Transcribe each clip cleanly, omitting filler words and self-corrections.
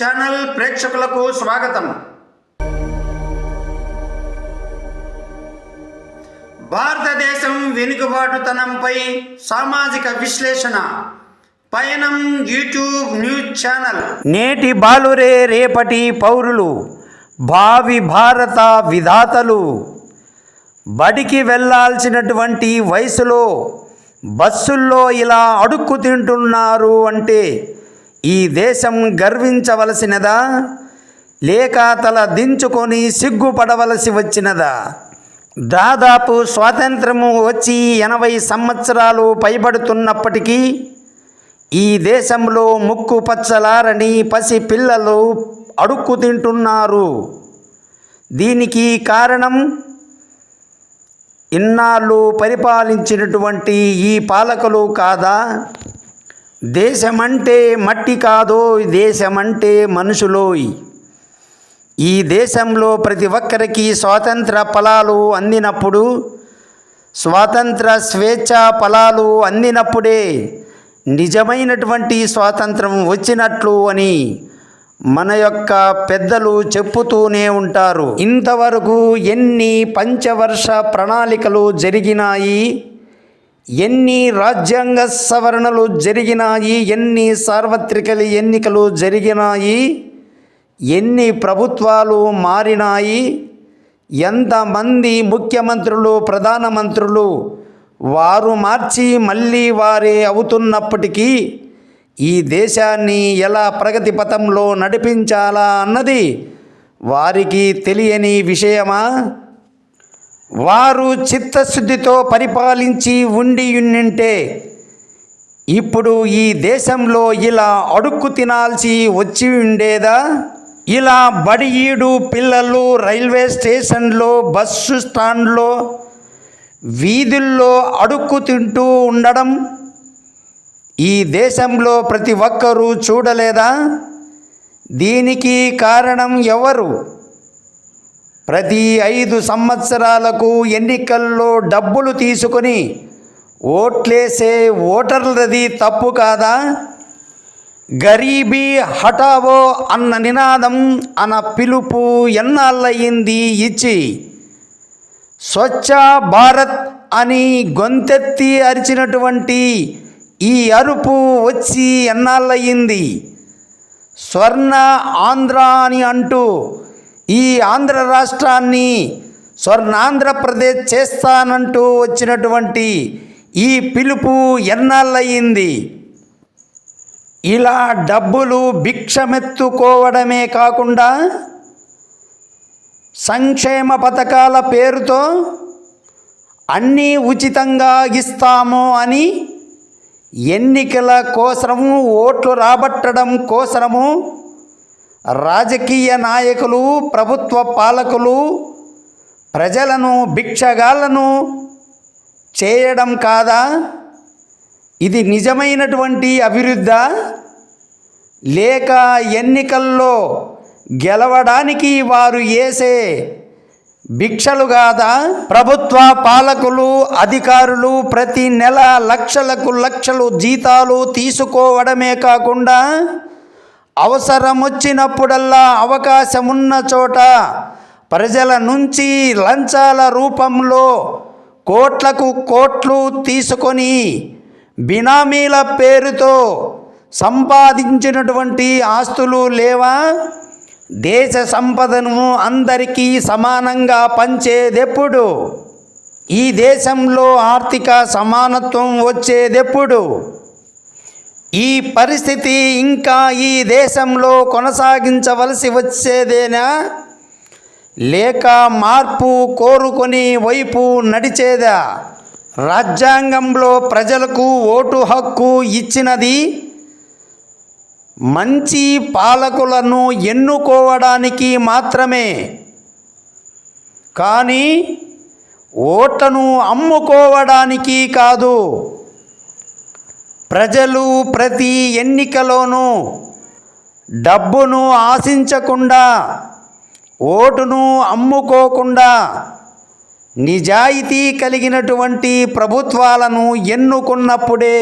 Channel ప్రేక్షకులకు స్వాగతం. భారతదేశం వెనుకబాటుతనంపై సామాజిక విశ్లేషణ పయనం యూట్యూబ్ న్యూస్ ఛానల్. నేటి బాలురే రేపటి పౌరులు, భావి భారత విధాతలు. బడికి వెళ్ళాల్సినటువంటి వయసులో బస్సుల్లో ఇలా అడుక్కు తింటున్నారు అంటే ఈ దేశం గర్వించవలసినదా, లేక తల దించుకొని సిగ్గుపడవలసి వచ్చినదా? దాదాపు స్వాతంత్రము వచ్చి 80 సంవత్సరాలు పైబడుతున్నప్పటికీ ఈ దేశంలో ముక్కు పచ్చలారని పసి పిల్లలు అడుక్కు తింటున్నారు. దీనికి కారణం ఇన్నాళ్ళు పరిపాలించినటువంటి ఈ పాలకులు కాదా? దేశమంటే మట్టి కాదో, దేశమంటే మనుషులోయ్. ఈ దేశంలో ప్రతి ఒక్కరికి స్వాతంత్ర ఫలాలు అందినప్పుడు, స్వాతంత్ర స్వేచ్ఛ ఫలాలు అందినప్పుడే నిజమైనటువంటి స్వాతంత్రం వచ్చినట్లు అని మన యొక్క పెద్దలు చెప్పుతూనే ఉంటారు. ఇంతవరకు ఎన్ని పంచవర్ష ప్రణాళికలు జరిగినాయి, ఎన్ని రాజ్యాంగ సవరణలు జరిగినాయి, ఎన్ని సార్వత్రిక ఎన్నికలు జరిగినాయి, ఎన్ని ప్రభుత్వాలు మారినాయి, ఎంతమంది ముఖ్యమంత్రులు ప్రధానమంత్రులు వారు మార్చి మళ్ళీ వారే అవుతున్నప్పటికీ ఈ దేశాన్ని ఎలా ప్రగతి పథంలో నడిపించాలా అన్నది వారికి తెలియని విషయమా? వారు చిత్తశుద్ధితో పరిపాలించి ఉంటే ఇప్పుడు ఈ దేశంలో ఇలా అడుక్కు తినాల్సి వచ్చి ఉండేదా? ఇలా బడియీడు పిల్లలు రైల్వే స్టేషన్లో, బస్సు స్టాండ్లో, వీధుల్లో అడుక్కు తింటూ ఉండడం ఈ దేశంలో ప్రతి ఒక్కరూ చూడలేదా? దీనికి కారణం ఎవరు? ప్రతి 5 సంవత్సరాలకు ఎన్నికల్లో డబ్బులు తీసుకొని ఓట్లేసే ఓటర్లది తప్పు కాదా? గరీబీ హఠావో అన్న నినాదం అన్న పిలుపు ఎన్నాళ్ళయింది ఇచ్చి, స్వచ్ఛ భారత్ అని గొంతెత్తి అరిచినటువంటి ఈ అరుపు వచ్చి ఎన్నాళ్ళయింది? స్వర్ణ ఆంధ్ర అని అంటూ ఈ ఆంధ్ర రాష్ట్రాన్ని స్వర్ణాంధ్రప్రదేశ్ చేస్తానంటూ వచ్చినటువంటి ఈ పిలుపు ఎన్నాళ్ళయింది? ఇలా డబ్బులు భిక్షమెత్తుకోవడమే కాకుండా సంక్షేమ పథకాల పేరుతో అన్నీ ఉచితంగా ఇస్తాము అని ఎన్నికల కోసము, ఓట్లు రాబట్టడం కోసము రాజకీయ నాయకులు, ప్రభుత్వ పాలకులు ప్రజలను భిక్షగాళ్లను చేయడం కాదా? ఇది నిజమైనటువంటి అభివృద్ధా? లేక ఎన్నికల్లో గెలవడానికి వారు వేసే భిక్షలు కాదా? ప్రభుత్వ పాలకులు, అధికారులు ప్రతి నెల లక్షలు జీతాలు తీసుకోవడమే కాకుండా అవసరం వచ్చినప్పుడల్లా అవకాశం ఉన్న చోట ప్రజల నుంచి లంచాల రూపంలో కోట్లకు కోట్లు తీసుకొని బినామీల పేరుతో సంపాదించినటువంటి ఆస్తులు లేవా? దేశ సంపదను అందరికీ సమానంగా పంచేదెప్పుడు? ఈ దేశంలో ఆర్థిక సమానత్వం వచ్చేదెప్పుడు? ఈ పరిస్థితి ఇంకా ఈ దేశంలో కొనసాగించవలసి వచ్చేదేనా, లేక మార్పు కోరుకొని వైపు నడిచేదా? రాజ్యాంగంలో ప్రజలకు ఓటు హక్కు ఇచ్చినది మంచి పాలకులను ఎన్నుకోవడానికి మాత్రమే, కానీ ఓట్లను అమ్ముకోవడానికి కాదు. ప్రజలు ప్రతి ఎన్నికలోనూ డబ్బును ఆశించకుండా, ఓటును అమ్ముకోకుండా నిజాయితీ కలిగినటువంటి ప్రభుత్వాలను ఎన్నుకున్నప్పుడే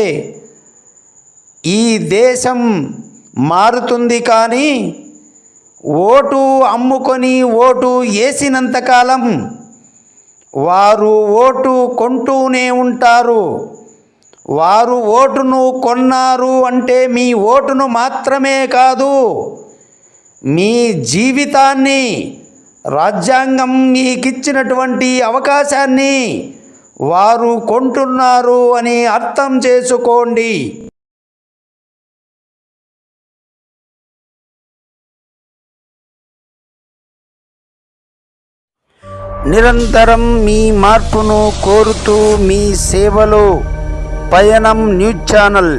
ఈ దేశం మారుతుంది. కానీ ఓటు అమ్ముకొని ఓటు వేసినంతకాలం వారు ఓటు కొంటూనే ఉంటారు. వారు ఓటును కొన్నారు అంటే మీ ఓటును మాత్రమే కాదు, మీ జీవితాన్ని, రాజ్యాంగం మీకిచ్చినటువంటి అవకాశాన్ని వారు కొంటున్నారు అని అర్థం చేసుకోండి. నిరంతరం మీ మార్పును కోరుతూ మీ సేవలో పయనం న్యూస్ ఛానల్.